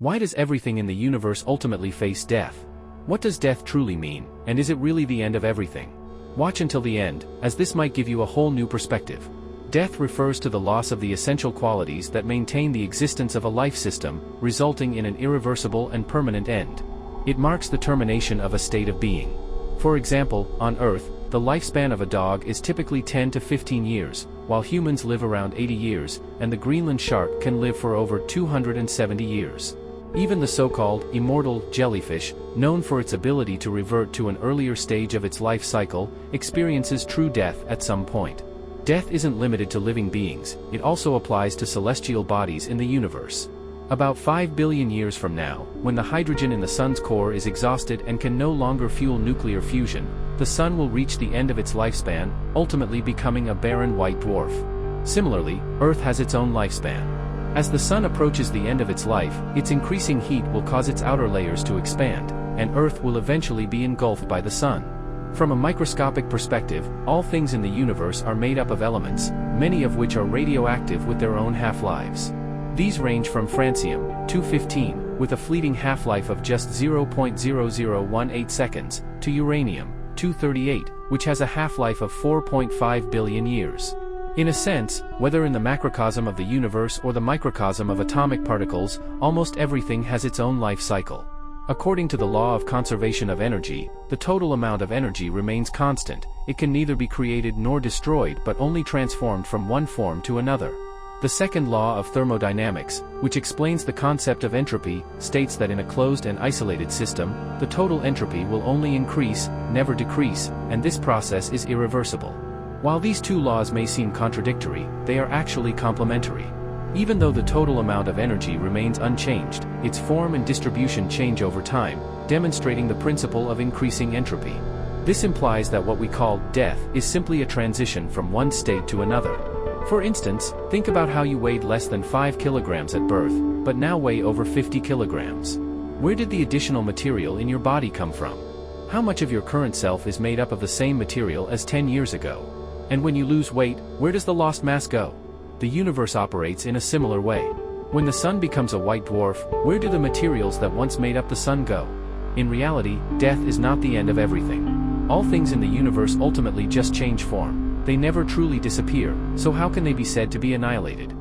Why does everything in the universe ultimately face death? What does death truly mean, and is it really the end of everything? Watch until the end, as this might give you a whole new perspective. Death refers to the loss of the essential qualities that maintain the existence of a life system, resulting in an irreversible and permanent end. It marks the termination of a state of being. For example, on Earth, the lifespan of a dog is typically 10 to 15 years, while humans live around 80 years, and the Greenland shark can live for over 270 years. Even the so-called immortal jellyfish, known for its ability to revert to an earlier stage of its life cycle, experiences true death at some point. Death isn't limited to living beings, it also applies to celestial bodies in the universe. About 5 billion years from now, when the hydrogen in the Sun's core is exhausted and can no longer fuel nuclear fusion, the Sun will reach the end of its lifespan, ultimately becoming a barren white dwarf. Similarly, Earth has its own lifespan. As the Sun approaches the end of its life, its increasing heat will cause its outer layers to expand, and Earth will eventually be engulfed by the Sun. From a microscopic perspective, all things in the universe are made up of elements, many of which are radioactive with their own half-lives. These range from francium-215, with a fleeting half-life of just 0.0018 seconds, to uranium-238, which has a half-life of 4.5 billion years. In a sense, whether in the macrocosm of the universe or the microcosm of atomic particles, almost everything has its own life cycle. According to the law of conservation of energy, the total amount of energy remains constant. It can neither be created nor destroyed but only transformed from one form to another. The second law of thermodynamics, which explains the concept of entropy, states that in a closed and isolated system, the total entropy will only increase, never decrease, and this process is irreversible. While these two laws may seem contradictory, they are actually complementary. Even though the total amount of energy remains unchanged, its form and distribution change over time, demonstrating the principle of increasing entropy. This implies that what we call death is simply a transition from one state to another. For instance, think about how you weighed less than 5 kilograms at birth, but now weigh over 50 kilograms. Where did the additional material in your body come from? How much of your current self is made up of the same material as 10 years ago? And when you lose weight, where does the lost mass go? The universe operates in a similar way. When the Sun becomes a white dwarf, where do the materials that once made up the Sun go? In reality, death is not the end of everything. All things in the universe ultimately just change form. They never truly disappear, so how can they be said to be annihilated?